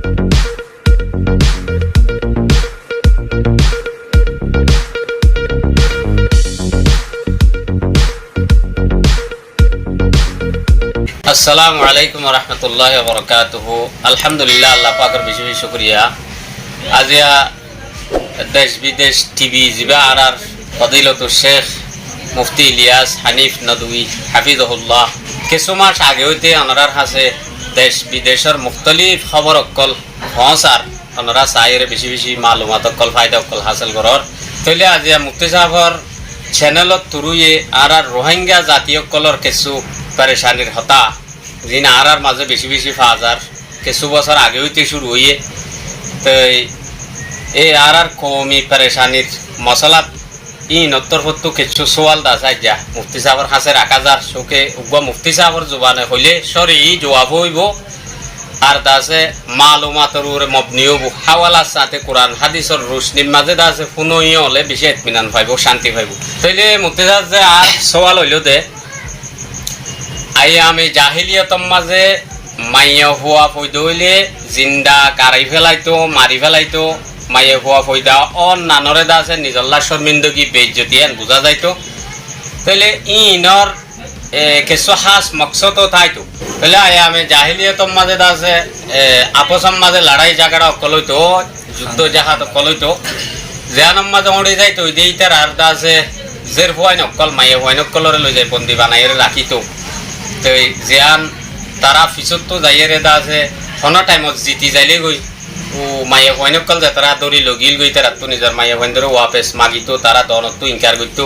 আসসালামু আলাইকুম রহমতুল্লাহ বরকাতুহ। আলহামদুলিল্লাহ, আল্লাহ পাকের বেশি বেশি শুকরিয়া। আজিয়া দেশ বিদেশ টিভি জিবা আরার ফদিলতুর শেখ মুফতি ইলিয়াস হানিফ নদভী হাফিজহুল্লাহ কিছু মাস আগে হইতে ওনারার হাসে দেশ বিদেশের মুখতলিফ খবর অকল পৌঁছার ওনারা চাইরে বেশি বেশি মালুমাত অকল ফায়দা অকল হাসিল করার তৈলে আজিয়া মুফতি সাহেবর চ্যানেলত তুরুয়ে আর রোহিঙ্গা জাতীয় কলর কিছু পেরেশানির হতা যিনি আর মাঝে বেশি বেশি ফাজার কিছু বছর আগে হইতে শুরু হইয়ে তো এই আর কমি পেরেশানির মশলা নত্তর ফত্তু কিছু সোয়াল দাসাই যা মুফতি সাহেবর হাসে রাখা যার শোকে উগ্র মুফতি সাহেবর জোবানে হইলে সরি জবাব হইব আর দাসে মালুমাতর উপরে মবনি হব হাওয়ালার সাথে কোরআন হাদিসর রোশনির মাঝে দাসে ফুনই হলে বেশি ইতমিনান পাইব, শান্তি পাইব। তাইলে মুফতি সাহেব যে আর সোয়াল হইল দে আমি জাহিলিয়তর মাঝে মাইয়া হুয়া ফৈদ হইলে জিন্দা গাড়াই ফেলাইতো মারি ফেলাইতো মাইয়া হুয়া ফৈদা নানরে দাসে নিজল্লা শর্মিন্দগি বেজ্জতি এন বোঝা যাইতো। তাইলে ইনর কিছু হাস মকসদ থাইতো তাহলে আমি জাহিলিয়তর মাঝে দাসে আপসের মাঝে লড়াই জাগাড়া অকল হইতো, যুদ্ধ জাহাজ অকল হইতো, জেহানোর মাঝে উড়ে যাইতো ওই দিয়ে তার আর দাসে জের হুয়াই নকল মাইয়া হুয়াই নকলরে লই যায় বন্দি বানাই রাখিতো। তো জিয়ান তারা পিছত তো যাইয়ে দাসে কোনো টাইমত জিতি যাইলে গই ও মাইয়া হইনকল যে তারা দৌড়ি লগিল গই তারা তো নিজের মাইয়া হইন ধরে ওয়াপেস মাগিতো তারা দনত তো ইনকার করতো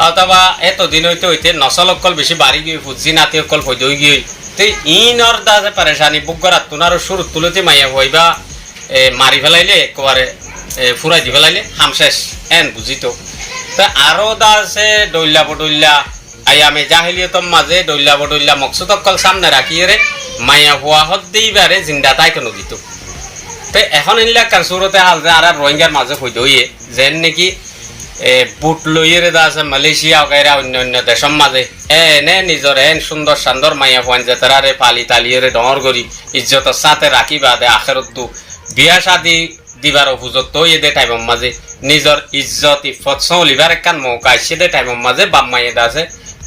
অথবা এতদিন হইতে হইতে নসলকল বেশি বাড়ি গিয়ে ফুজি নাতি অকল ফৈদ হয়ে গিয়ে তো ইনর দাসে পারেশানি বুক করার তোনারও শুরু তুলতে মাইয়া হইবা মারি ফেলাইলে একেবারে ফুরাই দি ফেলাইলে হামশেষ এন বুঝিত। তো আরও দাসে ডইল্লা বডইল্লা আমি জাহিলিয়তর মাঝে ডইল্লা বডইল্লা মকসুদ অকল সামনে রাখিয়ে রে মাইয়া হুয়া হদ্দেই বারে জিন্দা তাই কেন দিত। তো এখন এলাকার সুরতে হাল যে আর রোহিঙ্গার মাঝে হইতে হইয়ে যেন নাকি বুট লইয়ে রে আছে মালয়েশিয়া গাইরা অন্য অন্য দেশের মাঝে এনে নিজর এন সুন্দর সান্দর মাইয়া হুয়ান যে তারা রে পালি তালিয়ে রে ডর করি ইজ্জতের সাথে রাখি বাদে আখেরত তো বিয়া শাদি দিবার হুজত তো এদে টাইমের মাঝে নিজর ইজ্জত ইফত চলিবার একখান মৌকা সেদে টাইমের মাঝে বাম মাইয়ে আছে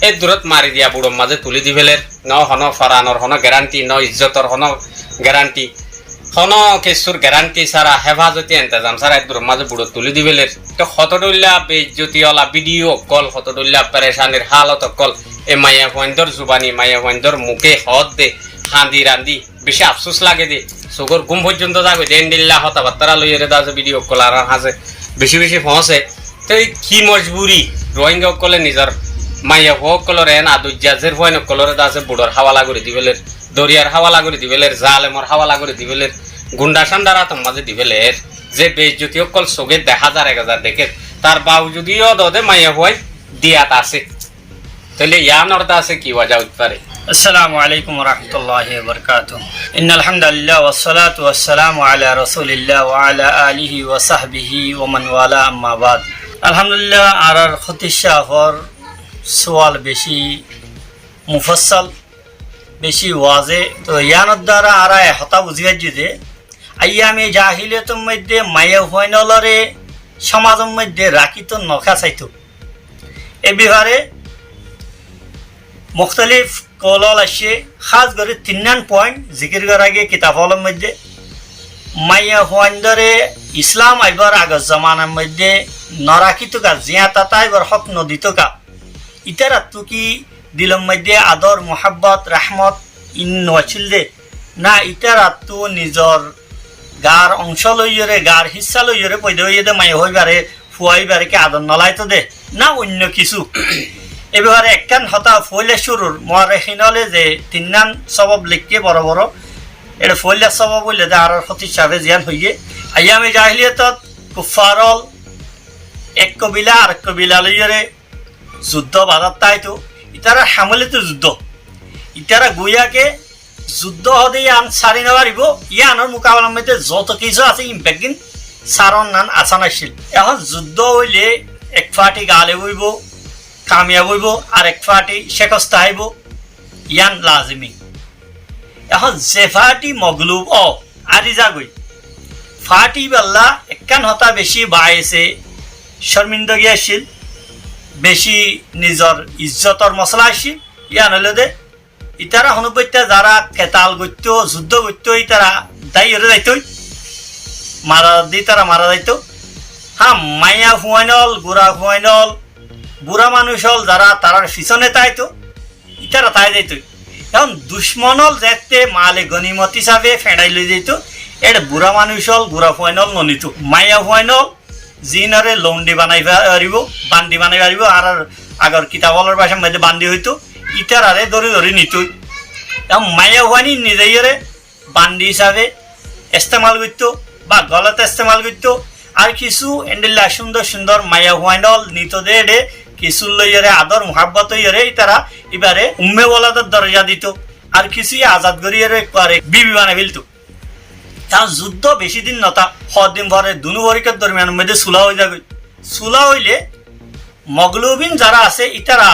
এই দূরত মারি দিয়া বুড়োর মাঝে তুলি দি ফেলের ন হন ফরানোর হন গ্যারান্টি ন ইজ্জতর হন গ্যারান্টি হন কিছুর গ্যারান্টি ছাড়া হেফাজতি এন্তেজাম ছাড়া এক দূরের মাঝে বুড়ো তুলি দি ফেলের। তো হতডল্লা বেজ্জতিওয়ালা ভিডিও কল হতডল্লা পেরেশানির হালত কল এ মাইয়া হইন্দর জুবানি মাইয়া হইন্দর মুখে হদ দে হাঁদি রান্দি বেশি আফসোস লাগে দে চোখর ঘুম পর্যন্ত যাবে দেন দিল্লা হতাবার্তারা লইয়ে রে দাসে ভিডিও কল আর হাসে বেশি বেশি পৌঁছে। তো কি মজবুরি রোহিঙ্গা কলে নিজের মাইয়া হোক কলর এন আদুজ্জা জের হয় কলরে দাসে বুড়োর হাওয়ালা করে দিবেলের দরিয়ার হাওয়ালা করে দিবেলের জালেমর হাওয়ালা করে দিবেলের গুন্ডা সান্ডারা তোর মাঝে দিবেলের যে বেজ্জতি কল চোখে 1000-1000 দেখে তার বাউ যদিও দে মাইয়া হয় দিয়াত আছে তাহলে ইয়ানর দাসে কি ওয়াজা হইতে পারে। আসসালামু আলাইকুম রহমতুল্লাহি ওয়া বারাকাতুহু। ইন্নাল হামদুলিল্লাহ ওয়াস সালাতু ওয়াস সালামু আলা রাসূলিল্লাহ ওয়া আলা আলিহি ওয়া সাহবিহি ওয়া মান ওয়ালা আম্মা বাদ। আলহামদুলিল্লাহ আর খতিশাহর সোয়াল বেশি মুফসল বেশি ওয়াজে তো ইয়ানোর দ্বারা আর হতা বুঝিয়ে যে আইয়ামে জাহিলিয়তের মধ্যে মায়া হইনলরে সমাজের মধ্যে রাখিত নখা চাইতো এ বিহারে মুখতলিফ কলল আসে খাস করে 3 পয়েন্ট জিকির করার আগে কিতাবলের মধ্যে মাইয়া হইন্দরে ইসলাম আইবার আগের জমানার মধ্যে নরাখিত কা জিয়া তাতা এবার হক নদিত কা ইতারা তো কি দিলম মধ্যে আদর মোহাব্বত রাহমত ইন নছিল দে না ইতারা তো নিজর গার অংশ লইরে গার হিস্সা লইরে পয়দা হইয়ে দে মাই হইবারে ফুয়াইবারে কি আদর নলাইতো দে না অন্য কিছু এবারে একখান হতা ফইলে শুরুর মরেহিনলে যে 3 সবব লিখকে বড় বড় এটা ফইলে সবব বললে যে আর ক্ষতি হিসাবে জিয়ান হইয়ে আইয়ামে জাহিলিয়তত কুফারল এক কবিলা আর কবিলা লইরে যুদ্ধ বাধার তাইতো ইতারা হামলিত যুদ্ধ ইতারা গুয়াকে যুদ্ধ হদে আন সারি নেওয়ারিব ইয়ানোর মোকাবেলার মধ্যে যত কিছু আছে ইম্প্যাক্টিং সারন নান আসান আসছিল এখন যুদ্ধ হইলে এক ফাটি গালে বইব কামিয়াব হইব আর এক ফাটি শেখস্তা হইব ইয়ান লাজিমি এখন যে ফাটি মগলুব আরি যাগই ফাটি বাল্লা একখান হতা বেশি বায়েছে শর্মিন্দগি আসিল বেশি নিজর ইজ্জতর মশলা আসিল ইয়া নইলে দে ইতারা হনুবত্যা যারা কেতাল গত্য যুদ্ধ গত্য ইতারা দায়ী হয়ে যাইত মারা দি তারা মারা যাইত হ্যাঁ মাইয়া হুয়াইনল গুড়া হুয়াইনল বুড়া মানুষ হল যারা তারার পিছনে তাইতো ইতারা তাই যাইত এখন দুশ্মনল যেতে মালে গনিমত হিসাবে ফেঁড়াই লই যেত এটা বুড়া মানুষ হল গুড়া হুয়াইনল ননিত মাইয়া হুয়াইনল জিনরে লন্ডি বানাই পারিব বান্দি বানাই পারিব আর আগর কিতাবলের বাসার মধ্যে বান্দি হইতো ইতারারে ধরে ধরে নিত এবং মাইয়া হুয়ানি নিজেরে বান্দি হিসাবে ইস্তেমাল করত বা গলত ইস্তেমাল করত আর কিছু এন্ডিল্লা সুন্দর সুন্দর মাইয়া হুয়াইনল নিত দে কিছু লইয়ারে আদর মোহাব্বত হইয়ারে তারা এবারে উম্মে বলাদের দরজা দিত আর কিছু আজাদ করিয়ারে একবারে বিবি বানাই ফেলতো তার যুদ্ধ বেশি দিন নতা দিন পরে দুনু বরিকার দরমিয়ানের মধ্যে সুলা হয়ে যাবে সুলা হইলে মগলুবিন যারা আছে ইতারা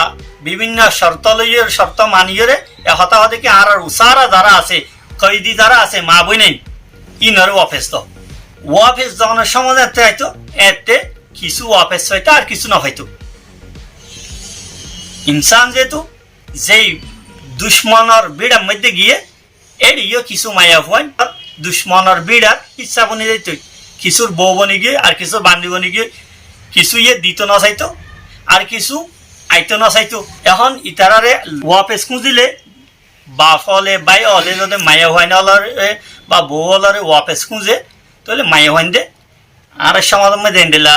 বিভিন্ন শর্ত লইয়ের শর্ত মানিয়ে হতাহতে কি আর উসারা যারা আছে কয়েদি যারা আছে মা বই নেই ইনার ওয়াফেস তো ওয়াফেস যখন সমাজ হয়তো এতে কিছু ওয়াফেস হইতো আর কিছু না হয়তো ইনসান যেহেতু যেই দুশ্মনের বিড়ার মধ্যে গিয়ে এড়িয়ে কিছু মায়া হুয়ান দুশ্মনের বিড়ার ইচ্ছা বনে যাইত কিছুর বউ বনি গিয়ে আর কিছু বান্ধি বনি গিয়ে কিছু ইয়ে দিত না চাইতো আর কিছু আইতো না চাইতো এখন ইতারারে ওয়াপেস খুঁজিলে বাপ হলে বাই হলে যদি মায়া হুয়াইন হলরে বা বউ হলরে ওয়াপেস খুঁজে তাহলে মায়া হুয়াইন দে আর সমাজের মধ্যে দিলা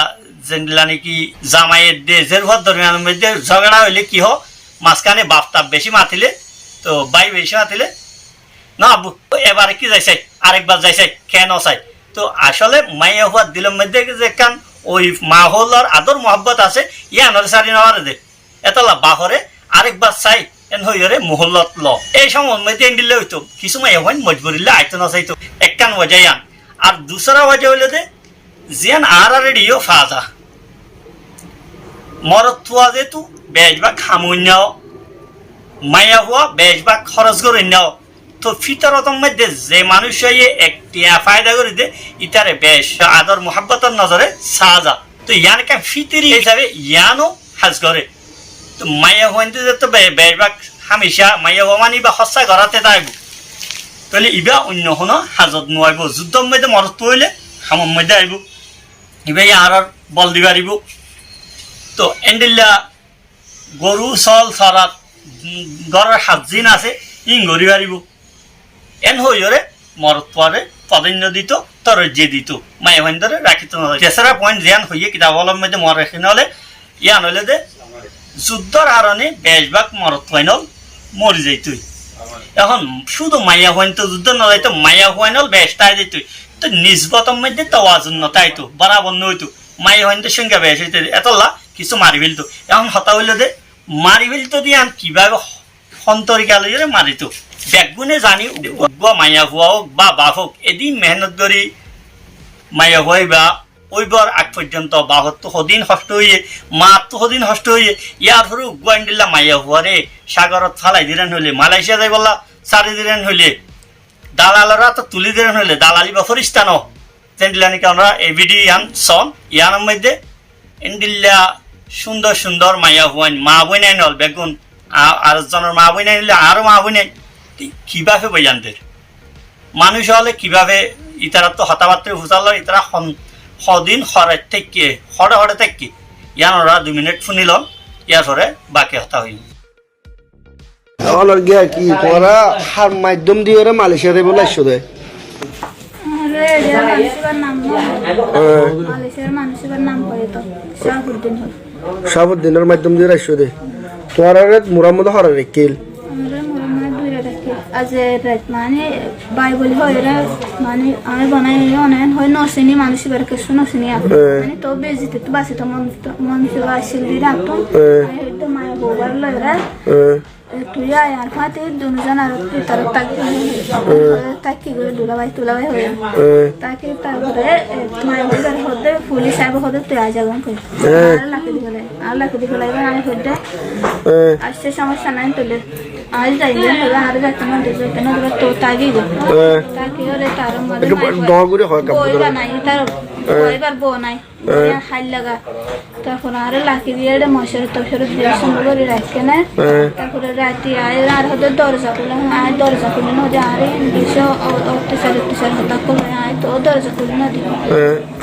যেদিলা নাকি জামাইয়ের দে জের ঘর দরমিয়ানের মধ্যে ঝগড়া হইলে কি হোক মাঝখানে বাপ তাপ বেশি মাতিলে তো বাই বেশি মাতিলে না এবারে কি যাইছাই আরেকবার যাইছাই কেন চাই তো আসলে মাইয়া হওয়ার দিলের মধ্যে যে কান ওই মাহলার আদর মোহাব্বত আছে ইয়ানোর সারি নেওয়ার দে এতলা বাহরে আরেকবার চাই এন হইরে মহল্লত ল এই সময় মধ্যে দিলে হইতো কিছু মাইয়া হয় মজবুরিলে আইতো না চাইতো একখান ওয়াজাই আন আর দুসরা ওয়াজা হইলে দে জিয়ান আর রেডিও ফাজা মরত থুয়া যেহেতু বেশভাগ খামুন্যাও মাইয়া হওয়া বেশভাগ খরচ করে নেও তো ফিতরতম মধ্যে যে মানুষ একটি ফায়দা করে দে ইতারে বেশ আদর মোহাব্বতের নজরে সাজা তো ইয়ান কাম ফিতরি হিসাবে ইয়ানও হাজ করে তো মাইয়া হইতে যে তো বেশভাগ হামেশা মাইয়া হওয়া মানি বা সঁচা ঘরাতে তাইব তাহলে ইবা অন্য কোনো হাজত নোয়াইব যুদ্ধর মধ্যে মরত হইলে হামর মধ্যে আইব ইবা ইয়ার বল দিব পারিব তো এন্ডিল্লা গরু চল চরাত ঘরের সাতদিন আছে ইং গরি পারিব এন হইরে মরত পরে প্রাধান্য দিত তরজ্জে দিত মায়ে ভাইন্দরে রাখিত না তেসরা পয়েন্ট জিয়ান হইয়ে কিতাবলের মধ্যে মর রাখি নহলে ইয়ান হইলে দে যুদ্ধর কারণে বেশভাগ মরত ফাইনল মরি যাইতই এখন শুধু মাইয়া হইন তো যুদ্ধ না যাইতো মাইয়া হইনল বেশ তাই যাইতই তো নিজবতর মধ্যে তাওয়াজুন না তাইতো বরাবর নইতো মাইয়া হইন তো সংখ্যা বেশ হইতে এতলা কিছু মারি ফেলতো এখন হতা হইলে দে মারি ফেলতো দিয়ে আন কিভাবে সন্তরিকা লইরে মারিত বেগুনে জানি মাইয়া হুয়া হোক বা বাপ হোক এদিন মেহনত করি মাইয়া হুয়াই বা ওইবার আগ পর্যন্ত বাহত তো সদিন কষ্ট হইয়ে মাত তো সদিন কষ্ট হইয়ে ইয়ার পরে উগুয়াইন দিলা মাইয়া হুয়ারে সাগরত ফালাই দিলেন হইলে মালয়েশিয়া যাই বললা সারি দিলেন হইলে দালালরা তো তুলি দিলেন হইলে দালালি বা ফরিস্তান যেন দিলা নাকি আমরা এভিডি ইয়ান সন ইয়ানের মধ্যে এন্ডিল্লা সুন্দর সুন্দর মাইয়া হুয়াইন মা বই নাই নল বেগুন আর জনের মা বই নাই নিলে আরো মা বই নাই কিভাবে বইয়ানদের মানুষ হলে কিভাবে ইতারা তো হতাবার্তা হুচাল ইতারা সদিন হরে থেকে হরে থেকে ইয়ান ওরা 2 মিনিট শুনিল ইয়ার পরে বাকি হতা হইল অলর গিয়া কি করা হার মাধ্যম দিয়ে ওরা মালয়েশিয়াতে বলে আসছো দে মালয়েশিয়ার নাম করে তো শাহাবুদ্দিন হল শাহাবুদ্দিনের মাধ্যম দিয়ে আসছো দে তোমার মুরাম্মদ হরে রেকিল আজ মানে বাইবল হয় মানে আমি বানাই অনেক হয় নসিনি মানুষ এবার কিছু নসিনি মানে তো বেজিতে তো বাসে তো মানুষ আসছিল রাখতাম তো মায়ের বউবার লয়রা তুই আর ফাতে দুজন আর তার তাকি করে দুলাভাই হয়ে তাকে তারপরে মায়ের বউবার হতে পুলিশ সাহেব হতে তুই আজ আগুন করে আর লাখি দিলে আমি হতে আসছে সমস্যা নাই তুলে আজ যাইলে হবে আর যাইতে না দিতে কেন তো তাগি গো তাকি ওরে তার মধ্যে ডগুরে হয় কাপড় বইবা নাই তার বইবার বউ নাই হাল লাগা তারপর আর লাকি দিয়ে মশার তসর দিয়ে সুন্দর করে রাখে না তারপরে রাতে আয় আর হতে দরজা খুলে আয় দরজা খুলে না যে আরে দিশো অত্যাচার হতা করলে আয় তো দরজা খুলে না দিই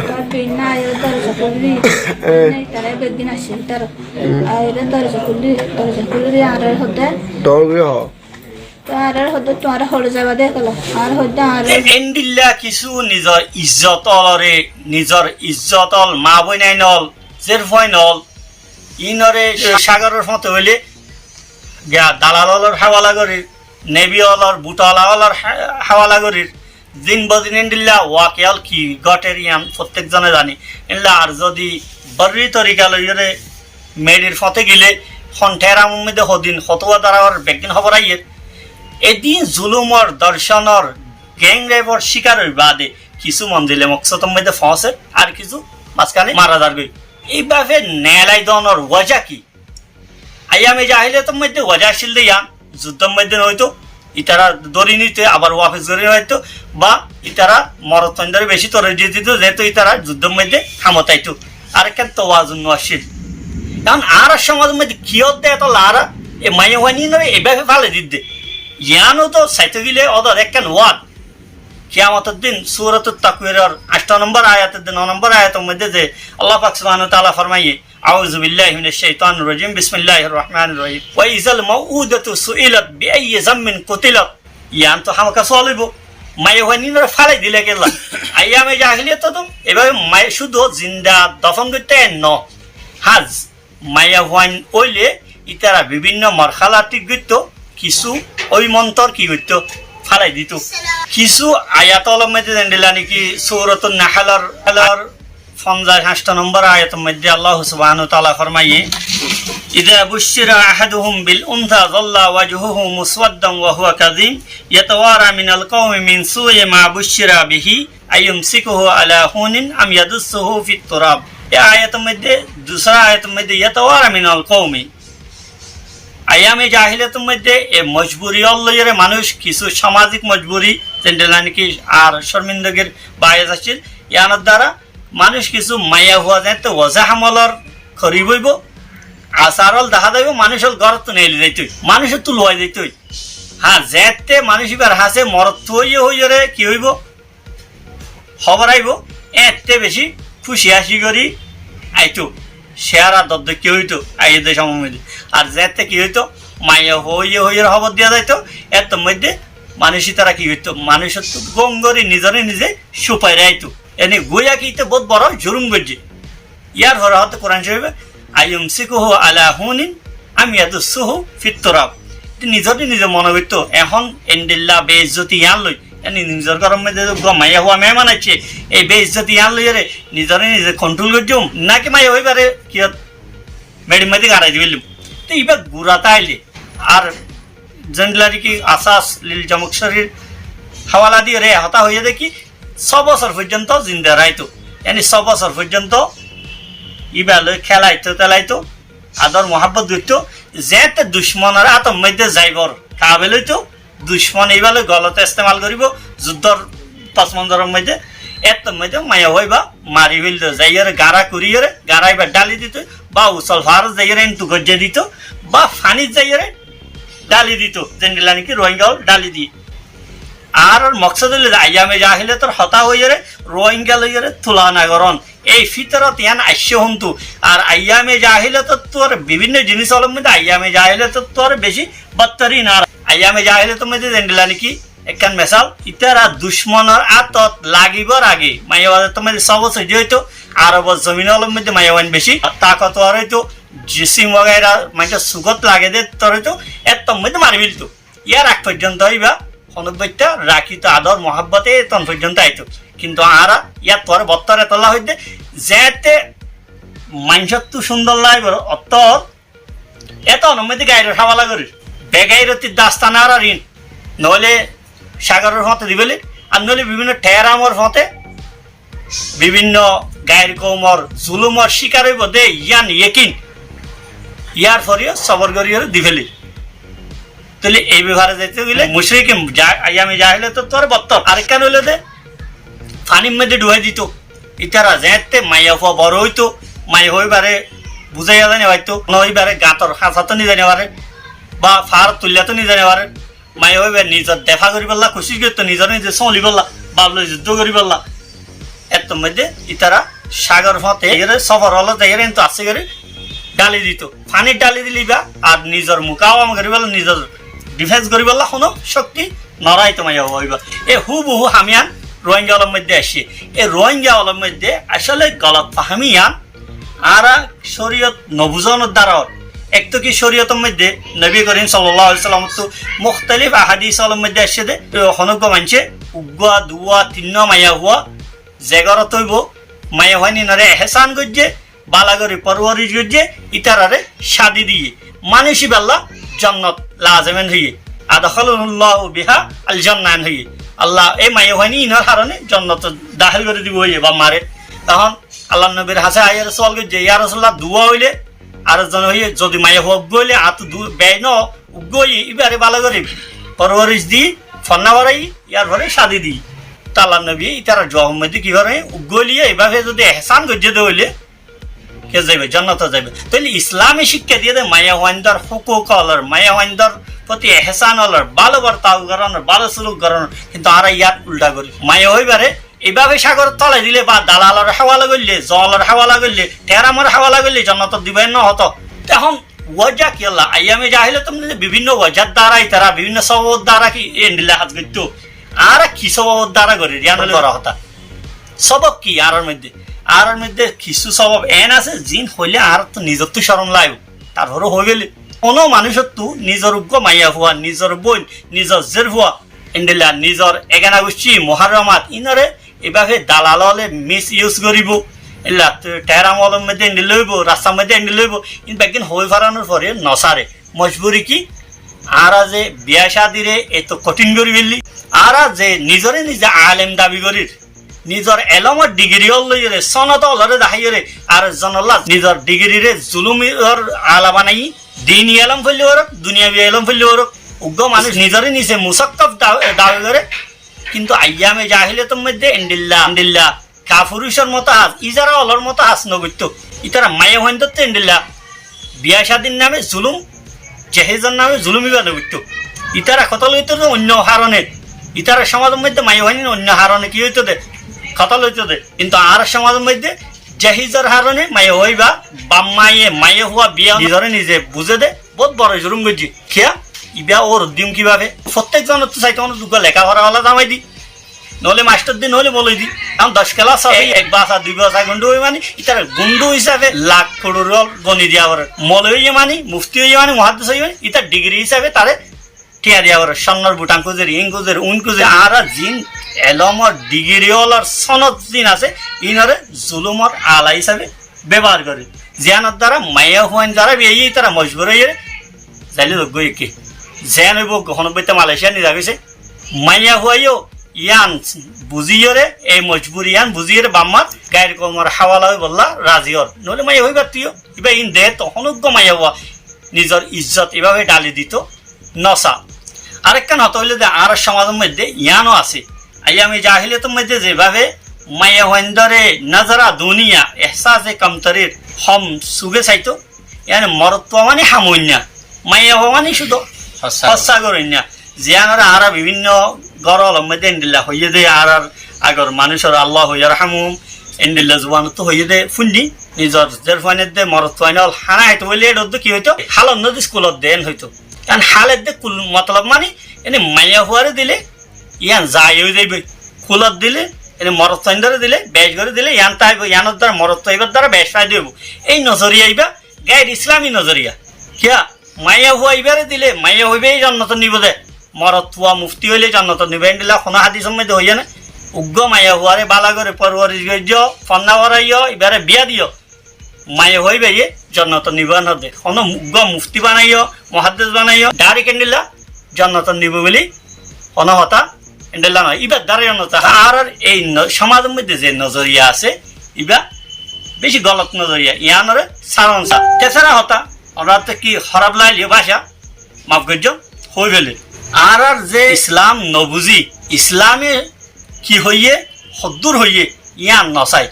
তার বিনা আয় দরজা খুলবি তারা বেদিন আসে তার আয় দরজা খুললি আর হতে ডগুরে হ আর হতে তোমার হলে যাবা দেখল আর হতে আর এন্ডিল্লা কিছু নিজৰ ইজ্জতলৰে নিজৰ ইজ্জতল মা বইনাই নল জের ফয়নল ইনরে সাগরের মতো হইলে দালালর হাওয়ালা করির নেবিওয়ালার বুটালাওয়ালার হাওয়ালা করির দিন বদিন এন্ডিল্লা ওয়াকেয়াল কি গটের ইয়ান প্রত্যেকজনে জানি এনলা আর যদি বর্রি তরিকা লইরে মেডির ফতে গেলে সন্থেরা মধ্যে হদিন হতোয়া দ্বারা বেগদিন খবর আইয়ের এদিন জুলুমর দর্শনর গ্যাং রেপর শিকারের বাদে কিছু মন্দিরে মকসদম মধ্যে ফসে আর কিছু মাঝখানে মারা যাবে এইভাবে নেলাই দনর ওয়াজা কি আইয়ামে জাহিলে তো মধ্যে ওয়াজা ছিল ইয়ান যুদ্ধের মধ্যে হয়তো ইতারা দড়ি নিতে আবার ওয়াফেস ধরে হয়তো বা ইতারা মরতন্দরে বেশি তরে দিয়ে দিত যেহেতু ইতারা যুদ্ধের মধ্যে থামতাইতো আর কেন তো ওয়াজুন আসিল কারণ আর সমাজের মধ্যে কি হতে এত লারা এ মাইয়া হয়নি নয় এভাবে ফালে দিতে ইয়ানো তো সাইতে গেলে ওদের একখান ওয়াদ কিয়ামতের দিন সূরাতুত তাকওয়িরের 8 নম্বর আয়াতের 9 নম্বর আয়াতের মধ্যে যে আল্লাহ পাক সুবহানাহু ওয়া তাআলা ফরমায়ে আউযু বিল্লাহি মিনাশ শাইতানির রাজিম বিসমিল্লাহির রহমানির রহিম ওয়া ইযাল মাউউদাতু সুইলাত বিআইয়ি যামমিন কুতিলাত ইয়ান তো হামকা চলিব মায়ে হনিনরে ফালাই দিলে গেল আইয়ামে জাহিলিয়াত তো এভাবে মায়ে শুধু জিন্দা দফন করতে ন হাজ মায়া হন ওইলে ইতারা বিভিন্ন মারহালাতি গিত কিছু ওই মন্তর কি করতো ফালাই দিত কিছু আয়াতল মধ্যে দিলা নাকি সূরাতুন নাহলের 50 নম্বর আয়াতের মধ্যে আল্লাহ সুবহানাহু ওয়া তাআলা ফরমায়ে ইযা বুশিরা আহাদুহুম বিল উনথা যাল্লা ওয়াজহুহু মুসওয়াদ্দান ওয়া হুয়া কাযীম ইয়াতাওয়ারা মিনাল কওমি মিন সুই মা বুশিরা বিহি আইয়ুমসিকুহু আলা হুনিন আম ইয়াদুসুহু ফিত তুরাব এই আয়াতের মধ্যে দুসরা আয়াতের মধ্যে ইয়াতাওয়ারা মিনাল কওমি আয়ামে জাহিলিয়াতের মধ্যে এ মজবুরি অল্লয়ের মানুষ কিছু সামাজিক মজবুরি যেটা নাকি আর শর্মিন্দগির বাইরে আসছিল ইয়ানোর দ্বারা মানুষ কিছু মায়া হওয়া যায় তো ওজা হামলর খরি বইব আসারল দেখা যাইব মানুষের ঘর তো নেই যাইত মানুষের তো লোয়া যাইত হ্যাঁ যেতে মানুষ এবার হাসে মরত হইরে কি হইব খবর আইব এতে বেশি খুশি হাসি করি আইতো শেয়ার আর দদ্দ কি হইতো আইদের সময় আর যেতে কি হইতো মাইয়া হইয়ে খবর দেওয়া যাইতো এত মধ্যে মানুষই তারা কি হইতো মানুষের তো গঙ্গরি নিজে সুপাই রাইতো এনে গোয়া কি তো বহুত বড় জুলুম করছে ইয়ার হর হতে কোরআন শরীফে আইয়ুমসিকুহু আলা হুনিন আম ইয়াদুসুহু ফিত তুরাব নিজে মনে হইতো এখন এন্ডিল্লা বেইজ্জতি ইয়ান লই এনে নিজের গরম মধ্যে মাইয়া হওয়া মেহমান আছে এই বেইজ্জতি ইয়ান লই রে নিজে কন্ট্রোল করছো নাকি মাইয়া হইবারে কি মেডি মধ্যে গাড়াই দিলাম তো এবার গুড়াতা আইলে আর জেন্ডলারি কি আসাস লিল জমক শরীর হাওয়ালা দিয়ে রে হতা হয়ে দেখি 6 বছর পর্যন্ত জিন্দা রাইতো এনে 6 বছর পর্যন্ত ইবালে খেলাইতো আদর মোহাব্বত দিত যেতে দুশ্মনের আতম মধ্যে যাইবর কাবে লইতো দুশ্মন এইবালে গলত ইস্তেমাল করিব যুদ্ধর তসমন্দরের মধ্যে এত মধ্যে মায়া হইবা মারি ফেলতো যাইয়ারে গাড়া করিয়ারে গাড়াইবার ডালি দিত বা উসল ফার যাইয়ারে ইন্তু গজ্জে দিত বা ফানি যাইয়ারে ডালি দিত যেনলা নাকি রোহিঙ্গাও ডালি দিয়ে আর মকসদ হইলে আইয়ামে জাহিলে তোর হতা হইয়ারে রোহিঙ্গা লইয়ারে তুলনা করন এই ফিতরত ইয়ান আইসে হন্তু আর আইয়ামে জাহিলে তো তোর বিভিন্ন জিনিস হলের মধ্যে আইয়ামে জাহিলে তো তোর বেশি বত্তরি না আইয়ামে জাহিলে তো মধ্যে যেনলা নাকি একখান মেসাল ইতারা দুশ্মনের আতত লাগিবার আগে মাইয়াবাদের তোমার 6 বছর হইতো আরব জমিন হলের মধ্যে মাইয়াবান বেশি তাকত আর হইতো জিসিম বগাইরা মানে সুগত লাগে দে তোর হইতো এত মধ্যে মারি ফেলতো ইয়ার আগ পর্যন্ত হইবা অনুব্বইটা রাখিত আদর মহাব্বতে তন পর্যন্ত আইতো কিন্তু আরা ইয়ার পরে বত্তরে তোলা হইতে যেতে মানুষের তো সুন্দর লাগবে অত এত অনুমতি গাইরের হাওয়ালা করি বেগাইরতির দাস্তানা আর ঋণ নহলে সাগরের ফতে দিবেলে আর নহলে বিভিন্ন ঠেরামর ফতে বিভিন্ন গায়ের কৌমর জুলুমর শিকার হইব দে ইয়ান ইয়েকিন ইয়ার ফরিও সবর করিয়ে দিবেলি তাহলে এই ব্যবহারে যাইতে গেলে মুশরিক আইয়ামে জাহিলে তো তোর বত্তর আরেকখান হইলে দে পানির মধ্যে ডুবাই দিত ইতারা যেতে মাইয়া হওয়া বড় হইতো মাই হইবারে বুঝাইয়া জানি হয়তো হইবারে গাঁতর খাঁচা তো নিয়ে জানি পারে বা ফার তুলিয়া তো নিয়ে জানি পারে মাই হইবার নিজের দেখা করি পারলা খুশি করতো নিজের নিজে চলি পারলা বাবলো যুদ্ধ করি পারলা এত মধ্যে ইতারা সাগর ফতে সফর হলো দেখে তো আসে করে ডালি দিত পানির ডালি দিলি বা আর নিজের মুকাওয়াম করি পারলা নিজের ডিফেন্স করি পারলা কোনো শক্তি নড়াই তো মাইয়া হইবা এ হুবহু হামিয়ান রোহিঙ্গা হলের মধ্যে আসে এই রোহিঙ্গা হলের মধ্যে আসলে গলত ফাহামিয়ান আর শরীয়ত নবুজনের দ্বারা এক তো কি শরীয়তের মধ্যে নবী করিম সাল্লাল্লাহু আলাইহি ওয়াসাল্লাম তো মুখতালিফ আহাদিস হলের মধ্যে আসে দে হনজ্ঞ মানছে উগুয়া দুয়া তিন্ন মাইয়া হুয়া জেগর তৈব মাইয়া হয়নি নরে এহসান গজ্জে বালাগরি পরওয়ারিশ গজ্জে ইতারারে শাদি দিয়ে মানসি বেল্লা জান্নাত লাজমেন হইয়ে আদখালুল্লাহু বিহা আল জান্নান হইয়ে আল্লাহ এই মাইয়া হয়নি ইনার কারণে জান্নাত দাখিল করে দিব হইয়ে বা মারে তখন আল্লাহ নবীর হাসে আইয়ার সওয়াল গজ্জে ইয়া রাসূলুল্লাহ দুয়া হইলে আর জন হইয়ে যদি মাইয়া হক গইলে আত ব্যয় ন উগই ইবারে বালাগরি পরওয়ারিশ দি ফন্না বাড়াই ইয়ার ঘরে শাদি দি তাল্লা নবী ইতারা জবাব মধ্যে কি করে উগলিয়ে এইভাবে যদি এহসান গজ্জে দে হইলে কে যাইবে জান্নাতে যাইবে তাহলে ইসলামী শিক্ষা দিয়ে দে মায়া ওয়াইন্দার হুকুক হলার মায়া ওয়াইন্দার প্রতি এহসান হলার ভালো বার্তাও করানোর ভালো সুলুক করানোর কিন্তু আমরা ইয়ার উল্টা করি মায়া হইবারে এইভাবে সাগর তলে দিলে বা দালালের হাওয়ালা করলে জলের হাওয়ালা করলে টেরামের হাওয়ালা করলে জান্নাত দিবেন না হতো তখন ওয়াজা কি আল্লাহ আইয়ামে জাহিলে তুমি বিভিন্ন ওয়াজার দ্বারাই তারা বিভিন্ন সবব দ্বারা কি এন্ডিলা হাত করত আর কি সবব দ্বারা করে রিয়ানলে করা হতা সবব কি আর মধ্যে কিছু স্বভাব এন আছে জিন হইলে আর তো নিজের তো শরম লাগবে তারপরে হয়ে গেলে কোনো মানুষের তো নিজের উগ্র মাইয়া হওয়া নিজের বোন নিজের জের হওয়া এন্ডিলা নিজের এগানা গোষ্ঠী মহারমাত ইনরে এভাবে দালাল হলে মিস ইউজ করিব এলা টেরাম হলের মধ্যে এন্ডি লইব রাস্তার মধ্যে এন্ডি লইব কিন্তু একদিন হয়ে ফেরানোর পরে নসারে মজবুরি কি আর যে বিয়া শাদিরে এত কঠিন করি ফেললি আর যে নিজরে নিজে আলেম দাবি করির নিজের এলমর ডিগ্রি লইরে সনত অলরে দেখাইরে আর জনল্লা নিজের ডিগ্রিরে জুলুমির আলা বানাই দিন এলম ফেললি ওরক দুনিয়াবি এলম ফেললি ওরক উগ্র মানুষ নিজরে নিচে মুসাক্কফ দাবি করে কিন্তু আইয়ামে জাহিলিয়াতের মধ্যে এন্ডিল্লা কাফুরুষের মতো হাস ইজারা অলর মতো হাস নগত্য ইতারা মায়া হইন এন্ডিল্লা বিয়া শাদির নামে জুলুম জেহেজের নামে জুলুমিবা নগত্য ইতারা কত লইতো অন্য হারণে ইতারা সমাজের মধ্যে মায়া হয়নি অন্য হারণে কি হইতো দে কথা লইতো দে কিন্তু আর সমাজের মধ্যে জাহিজের হারণে মায়ে হইবা বাম্মাইয়ে মায়ে হওয়া বিয়া নিজরে নিজে বুঝে দে বহুত বড় জুলুম করছি খেয়া ইবা ওর দিম কিভাবে প্রত্যেক জনের তো চাইতে অনেক দুঃখ লেখাপড়া হলা জামাই দি নহলে মাস্টার দি নহলে বলে দি এখন 10 ক্লাস হবে 1 বাসা 2 বাসা গুন্ডু হই মানে ইতার গুন্ডু হিসাবে লাখ করোড় গনি দিয়া পড়ে মৌলভী মানে মুফতি হই মানে মুহাদ্দিস হই মানে ইতার ডিগ্রি হিসাবে তারে টিয়া দিয়া পড়ে সন্ন্যর বুটাং কুজের ইং কুজের উন কুজের আর জিন এলমর ডিগ্রি হলার সনদ জিন আছে ইনরে জুলুমর আলা হিসাবে ব্যবহার করে জিয়ানের দ্বারা মায়া হুয়ান দ্বারা বিয়ে তারা মজবুর হয়ে যাইলে যোগ্য কি জেন হইব গহন বইতে মালয়েশিয়া নিয়ে যাবিছে মাইয়া হুয়াইও ইয়ান বুঝিয়রে এই মজবুর ইয়ান বুঝিয়রে বাম্মার গায়ের কমর হাওয়ালা হয়ে বললা রাজিয়র নহলে মাইয়া হইবার তুইও এবার ইন দে তখন মাইয়া হওয়া নিজের ইজ্জত এভাবে ডালি দিত নসা আরেকটা নত হইলে যে আর সমাজের মধ্যে ইয়ানও আছে আইয়ামে জাহিলিয়াতের মধ্যে যেভাবে মাইয়া হইন্দরে নজরা দুনিয়া এহসাসে কমতরির হম সুগে চাইতো ইয়ানে মরত্ব মানে হামুন্যা মাইয়া হওয়া মানে শুধু হস্যা করিনা জিয়ানরা আরা বিভিন্ন গরল মধ্যে এন্ডিল্লা হইয়ে দে আর আগর মানুষের আল্লাহ হইয়ার হামুম এন্ডিল্লা জুবান তো হইয়ে দে ফুন্ডি নিজের জেরফানের দে মরত ফাইনাল হানা হইতো বলে এটা কি হইতো হালন নদী স্কুলত দেন হইতো কারণ হালের দে কুল মতলব মানে এনে মাইয়া হুয়ারে দিলে ইয়ান যাই হয়ে যাইবে কুলত দিলে এনে মরত ফাইন্ডারে দিলে বেশ করে দিলে ইয়ান তাইব ইয়ানোর দ্বারা মরত তাইবার দ্বারা বেশ ফাই দিব এই নজরিয়া ইবা গায়ের ইসলামী নজরিয়া কিয়া মাইয়া হুয়া ইবারে দিলে মাইয়া হইবেই জান্নাত নিব দে মরত হুয়া মুফতি হইলে জান্নাত নিবে দিলা কোন হাদিসের মধ্যে হইয়া না উগ্র মাইয়া হুয়ারে বালা করে পরওয়ারিশ গজ্জ ফন্না ওরাইও ইবারে বিয়া দিও মাইয়া হইবে ইয়ে জান্নাত নিবান হদে কোন উগ্র মুফতি বানাইও মুহাদ্দিস বানাইও ডাইরেক্ট এন্ডিলা জান্নাত নিব বলি কোন হতা এন্ডিলা না ইবার দ্বারা জান্নাত আর এই সমাজের মধ্যে যে নজরিয়া আছে ইবা বেশি গলত নজরিয়া ইয়ানরে সারংসা তেছাড়া হতা আমরা তো কি খারাপ লাগলে ভাষা মাফ করছ হয়ে গেলে আর যে ইসলাম নবুজি ইসলামে কি হইয়ে হদ্দুর হইয়ে ইয়ান নসাই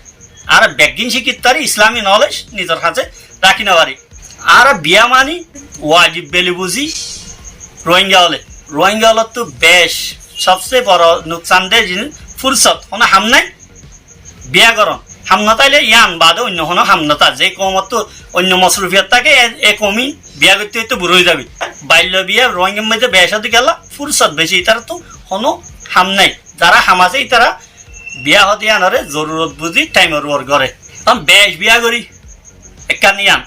আর ব্যাগিন শিক্ষিত তারি ইসলামী নলেজ নিজের কাছে রাখি না পারি আর বিয়া মানি ওয়াজিব বেলি বুঝি রোহিঙ্গা হলে তো বেশ সবচেয়ে বড় নুকসান দেয় জিনিস ফুরসত কোনো হাম নাই বিয়া করন হামনা তাইলে ইয়ান বাদে অন্য কোনো হামনতা যে কমত তো অন্য মশরুফিয়াত থাকে এ কমি বিয়া করতে হইতে বুড়ো হয়ে যাবে বাল্য বিয়া রোহিঙ্গার মধ্যে বেসাদি গেলা ফুরসত বেশি তারা তো কোনো হাম নাই যারা হাম আছে তারা বিয়া হতে আনরে জরুরত বুঝি টাইমের ওর করে বেশ বিয়া করি একটা নিয়াম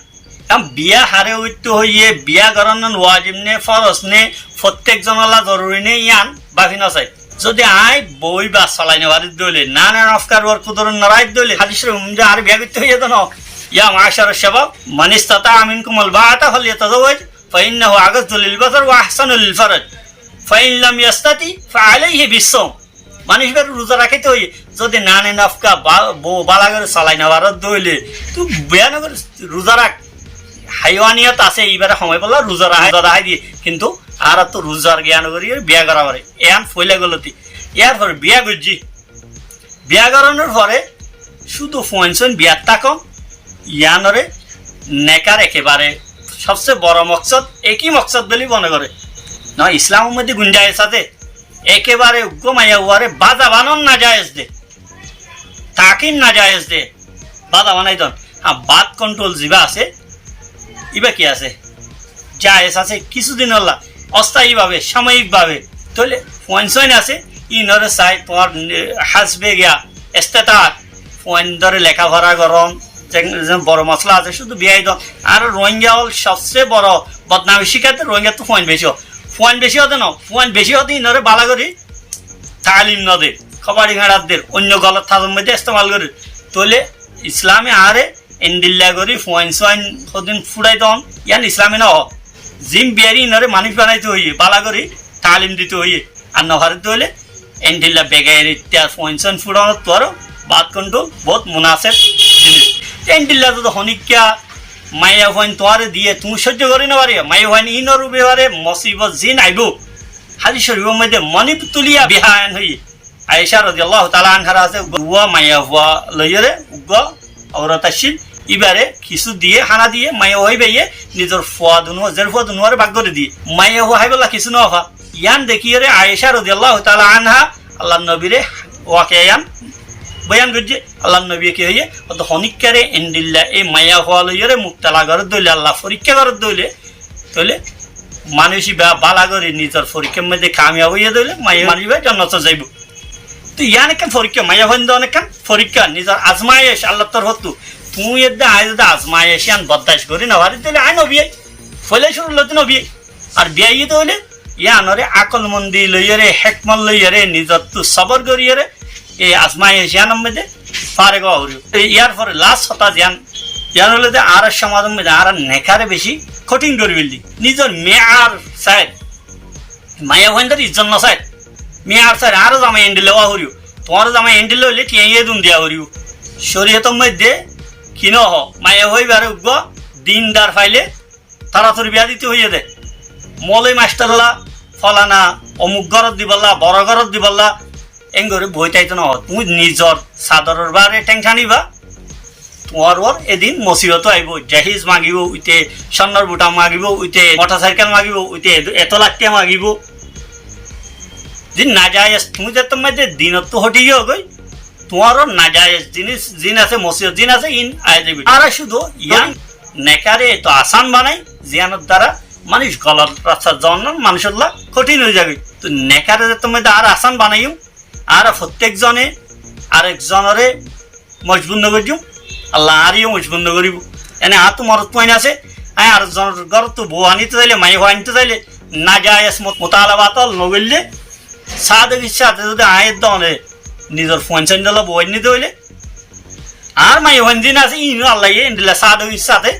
বিয়া হারে উঠতে হইয়ে বিয়া করানোর ওয়াজিব নে ফরজ নে প্রত্যেক জনলা জরুরি নে ইয়ান বাকি নসাই যদি আই বই বা চালাইনে বাড়ির দইলে না না নফকার ওর কুদরন নরাইত দইলে হাদিসের উমজা আর বিয়া করতে হইয়ে না ইয়া মাশার শাবাব মান ইসতাতা মিনকুম আল বাআতা ফালইতাজাওয়াজ ফাইন্নাহু আগাযু লিল বাসার ওয়া আহসানু লিল ফারজ ফাইন লাম ইয়াস্তাতি ফাআলাইহি বিসসাম মানুষের রোজা রাখিতে হইয়ে যদি না না নফকা বালাগর চালাইনে বাড়ির দইলে তুই বিয়া না করে রোজা রাখ হাইওয়ানিয়ত আছে এইবারে সময় বললা রোজা রাহাই দিয়ে কিন্তু আর তো রোজার জ্ঞান করি বিয়া করা পারে এন ফইলে গলতি ইয়ার পরে বিয়া করছি বিয়া করানোর পরে শুধু ফোনসন বিয়ার তাকম ইয়ানরে নেকার একেবারে সবচেয়ে বড় মকসদ একই মকসদ বলে মনে করে না ইসলামের মধ্যে গুঞ্জায়েজ আছে একেবারে উগ্রমাইয়া উয়ারে বাধা বানন না জায়েজ দে তাকিন না জায়েজ দে বাধা বানাই দন হ্যাঁ বাদ কন্ট্রোল জিবা আছে ইবা কি আছে জায়েজ আছে কিছুদিন হল্লা অস্থায়ীভাবে সাময়িকভাবে তাহলে পয়েন্টসইন আছে ইনরে চাই তোমার হাসবে গিয়া এস্তেতার পয়েন্ট ধরে লেখাপড়া গরম বড় মশলা আছে শুধু বিয়াই দন আর রোহিঙ্গা হল সবচেয়ে বড় বদনামী শিখাতে রোহিঙ্গা তো পয়েন্ট বেশি হতে না পয়েন্ট বেশি হতে ইনরে বালা করি তালিম নদে খবরি ঘাড়াদের অন্য গলত থাজম মধ্যে ইস্তেমাল করি তাহলে ইসলামে আরে এন্ডিল্লা করি পয়েন্টসইন সদিন ফুড়াই দন ইয়ান ইসলামে না জিম বিয়ারি নরে মানুষ বানাইতে হইয়ে বালা করে তালিম দিতে হইয়ে আর নহারিতে হইলে এন্ডিল্লা বেগাইয়ের ইত্যাদ পয়েন্টসন ফুড়ানোর তোর বাদ কন্ট্রোল বহুত মুনাসেব জিনিস এন্ডিল্লা তো হনিকা মাইয়া পয়েন্ট তোয়ারে দিয়ে তুমি সহ্য করি না পারি মাইয়া পয়েন্ট ইনর বেবারে মসিবত জিন আইব হাজি শরীফের মধ্যে মণিপ তুলিয়া বিহায়ন হইয়ে আয়েশা রাদিয়াল্লাহু তাআলা আনহার আছে গুয়া মাইয়া হুয়া লইরে উগ্র আওরাতাশিল এবারে কিছু দিয়ে হানা দিয়ে মাইয়া হই বাইয়ে নিজের ফুয়া দুনুয়ার ভাগ করে দিয়ে মাইয়া হাই বলা কিছু না হওয়া ইয়ান দেখিয়ে রে আয়েশা রাদিয়াল্লাহু তাআলা আনহা আল্লাহ নবীরে ওয়াকে ইয়ান বয়ান করছে আল্লাহ নবী কি হইয়ে অত হনিকারে এন্ডিল্লা এই মাইয়া হওয়া লইরে মুক্তালা ঘর দইলে আল্লাহ পরীক্ষা ঘর দইলে তাহলে মানুষই বালা করে নিজের পরীক্ষার মধ্যে কামিয়াব হইয়া দইলে মাইয়া মানুষ জান্নাতে যাইব তো ইয়ান একখান পরীক্ষা মাইয়া হইন অনেকখান পরীক্ষা নিজের আজমায়েশ আল্লাহ তোর হতো তুই এদা আয় যদি আজমায়েশ ইয়ান বদাস করি না ভারি তাহলে আয় নবিয়াই ফলে শুরু লতি নবিয়াই আর বিয়াই তো হইলে ইয়ানরে আকল মন্দি লইয়ারে হেকমল লইয়ারে নিজর তো সবর করিয়ারে এই আজমায়েশ ইয়ানের মধ্যে পারে গাওরি ইয়ার পরে লাস্ট হতা ইয়ান হলে আর সমাজের মধ্যে আর নেকারে বেশি কঠিন করি ফেললি নিজের মেয়ার সাইড মায়া হইন্দার ইজ্জত না সাইড মেয়ার সাইড আরো জামাই এন্ডিলে হরিও তোমারও জামাই এন্ডিলে হইলে টিয়াইয়ে দুন দেওয়া হরিও শরীয়তের মধ্যে কিন হ মায়া হইবার উগ্র দিনদার ফাইলে তাড়াতাড়ি বিয়া দিতে হইয়ে দে মলই মাস্টারলা ফলানা অমুক ঘরত দিবল্লা বড় ঘরত দিবল্লা এঙ্গরে বই তাইতো না তুমি নিজর চাদরের বারে টেংখানিবা তোমার ওর এদিন মসিবত আইব জাহিজ মাগিব উইতে স্বর্ণর বুটা মাগিব উইতে মোটরসাইকেল মাগিব উইতে এত লাখ টাকা মাগিব দিন না যায় তুমি যে তোমার দিনত তো হটি গিয়ে গই তোমারও না যায় জিনিস জিন আছে মসিবত জিন আছে ইন আয় যাবি আর শুধু ইয়ান নেকারে তো আসান বানাই জিয়ানোর দ্বারা মানুষ গলার রাস্তা জন মানুষের কঠিন হয়ে যাবে তো নেকারে তোমার আর আসান বানাইও আর প্রত্যেক জনে আরেকজনরে মজবুত করিম আল্লাহ আরিও মজবুত করিব এনে আর তো মরত পয়েন্ট আছে আর জনের ঘর তো বউ আনিতে চাইলে মাই হওয়া আনিতে চাইলে না যায় মোতালাবাতল নগরলে সাদের ইচ্ছা আছে যদি আয়ের দনে নিজের ফোন সেন্ডাল বউ নিতে হইলে আর মাই হন দিন আছে ইনো আল্লাহ এন্ডিলা সাদের ইচ্ছাতে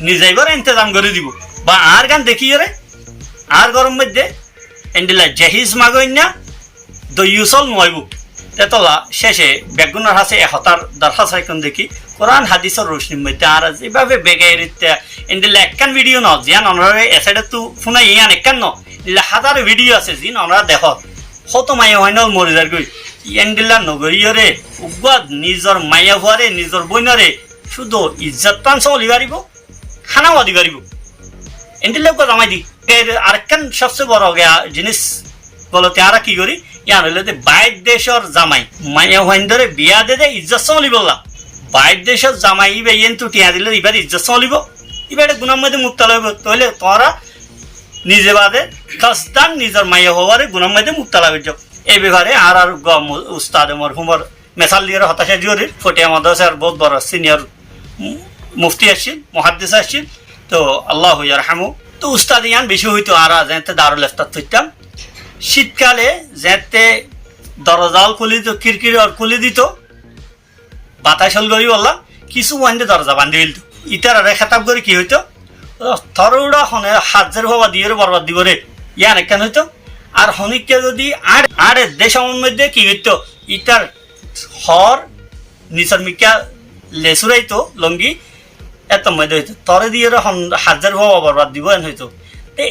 নিজেইবার ইন্তজাম করে দিব বা আর গান দেখিয়ে রে আর গরম মধ্যে এন্ডিলা জাহিজ মাগইন না দইউসল নয়ব তেতলা শেষে বেগুনের হাসে এহতার দরখাস্ত এখন দেখি কোরআন হাদিসের রোশনির মধ্যে আর এভাবে বেগাইরিত্যা এন্ডিলা একখান ভিডিও ন জিয়ান অনরে এসাইডে তো ফোনা ইয়ান একখান ন হাজার ভিডিও আছে যিন আমরা দেখ কত মাইয়া হয় না মরে যার গই এন্ডিলা নগরীয়রে উগ্গত নিজর মাইয়া হওয়ারে নিজর বইনরে শুধু ইজ্জত পান চলি পারিব খানাও দি পারিব এন্ডিলা জামাই দি আরেকখান সবচেয়ে বড় জিনিস বলতে আর কি করি ইয়ান হইলে বাইর দেশের জামাই মাইয়া হইন্দরে বিয়া দে ইজ্জত চলি বললা বাইর দেশের জামাই ইবে ইয়েন তো টিয়া দিলে এবার ইজ্জত চলিব এবার গুণার মধ্যে মুক্ত লাগবে তাহলে তোরা নিজে বাদে খাস্তান নিজের মাইয়া হওয়ারে গুণার মধ্যে মুক্ত লাগবে এই ব্যাপারে আর উস্তাদ মরহুমর মেসাল দিয়ে হতাশা জোরের ফটিয়া মাদ্রাসার বহুত বড় সিনিয়র মুফতি আসছিল মহাদ্দিস আসছিল তো আল্লাহ ইয়ারহামু তো উস্তাদ ইয়ান বেশি হইতো আর যেতে দারুল ইফতার থইতাম শীতকালে যেতে দরজাল খুলি দিত খিড়কির খুলি দিত বাতাস হল করি বললাম কিছু ওয়াইন্দে দরজা বান্ধি ফেলত ইটার আরে খেতাব করে কি হইতো থরউড়া হনে হাজার হওয়া দিয়ে বরবাদ দিব রে ইয়ান কেন হইতো আর হনিককে যদি আড়ে দেশের মধ্যে কি হইতো ইটার হর নিচর মিকা লেসুরাইতো লঙ্গি এত মধ্যে হইতো তরে দিয়ে হাজার হওয়া বরবাদ দিব এন হইতো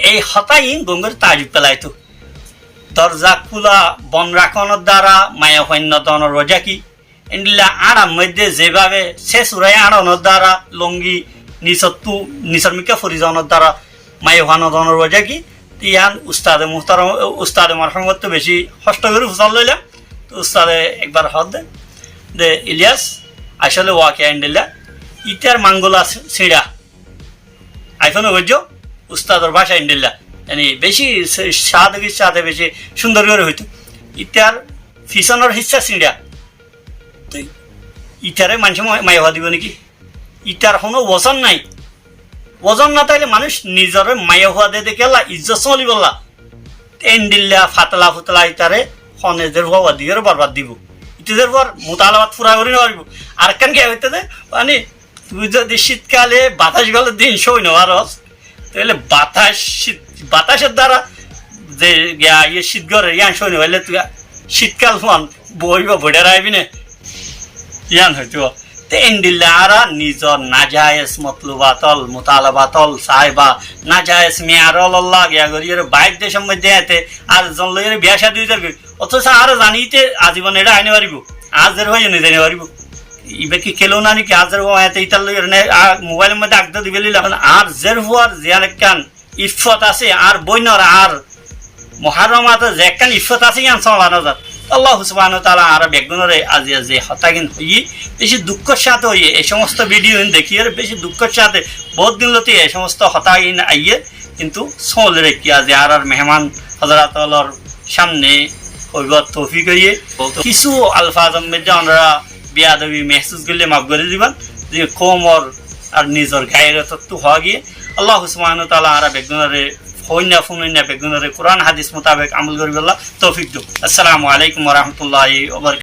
এই হতাই গঙ্গের তাজুব পেলাইতো দরজা খোলা বন রাখনের দ্বারা মায়া সৈন্যতনের রোজা কি এন্ডিলা আড়ার মধ্যে যেভাবে শেষ উড়াই আড়ানোর দ্বারা লঙ্গি নিচর মিকা ফরিজানোর দ্বারা মায়া হানদনের রোজা কি ইয়ান উস্তাদে মুহতারম উস্তাদে মারহামত তো বেশি কষ্ট করে ফুসাল লইলাম তো উস্তাদে একবার হদ দে ইলিয়াস আসলে ওয়াকে এন্ডিলা ইটার মাঙ্গলা ছিঁড়া আইফোন বুঝছো উস্তাদর ভাষা এন্ডিলা মানে বেশি সাথে বেশি সুন্দর করে হইতো ইটার ফিসনের হিসা ছিঁড়া তো ইটারে মানুষ মায়া হওয়া দিব নাকি ইটার কোনো ওজন নাই ওজন না থাকলে মানুষ নিজের মায়া হওয়া দিয়ে দেখে ইজ্জত চলি বললা এন্ডিল্লা ফাতলা ফুতলা ইটারে হনেদের হওয়া দিয়ে বরবাদ দিব ইটাদের পর মোতালাবাদ ফুরা করে নেওয়া আর কেন কে হইতে দে মানে তুই যদি শীতকালে বাতাস গেলে দিন সই নেওয়ার তাহলে বাতাসের দ্বারা যে ইয়ে শীত গড়ে ইয়ান সই নেওয়াইলে তুই শীতকাল ফোন বইব ভোটের আইবি না ইয়ান হইতো এন্ডিল্লা আরা নিজর নাজায়েজ মতলুবাতল মুতালাবাতল সাহেবা নাজায়েজ মেয়ারল্লাহ গিয়া করিয়ে বাইক দেশের মধ্যে এতে আর জন লইয়ের বিয়া শাদি দিতে অথচ আর জানিতে আজীবন এটা আইনে পারিব আজের হয়ে নি জানি পারিব ইবে কি খেলো না নাকি আজের হওয়া এতে ইতার লইয়ের মোবাইলের মধ্যে আগদা দিবে আর জের হওয়ার যে একখান ইফত আছে আর বইনর আর মহারমাতে যে একখান ইফত আছে ইয়ান চলানো যাত আল্লাহ সুবহানাহু ওয়া তাআলা আর বেগুনরে আজি যে হতাগিন হই বেশি দুঃখের সাথে হই এই সমস্ত ভিডিও দেখিয়ে বেশি দুঃখের সাথে বহুত দিন লতি এই সমস্ত হতাগিন আইয়ে কিন্তু সোলে রেখি আজি আর মেহমান হযরত আল্লাহর সামনে কইবার তৌফিক হইয়ে কিছু আলফাজ মধ্যে আমরা বিয়াদবি মেহসুস করলে মাফ করে দিবেন যে কোমর আর নিজের গায়ের তত্ত্ব হওয়া গিয়ে আল্লাহ সুবহানাহু ওয়া তাআলা আর বেগুনরে হইনা ফুনইনা বেগুনরে কোরআন হাদিস মোতাবেক আমল করিবেল্লাহ তৌফিক দো। আসসালামু আলাইকুম ওয়া রাহমাতুল্লাহি ওয়া বারাকাতুহু।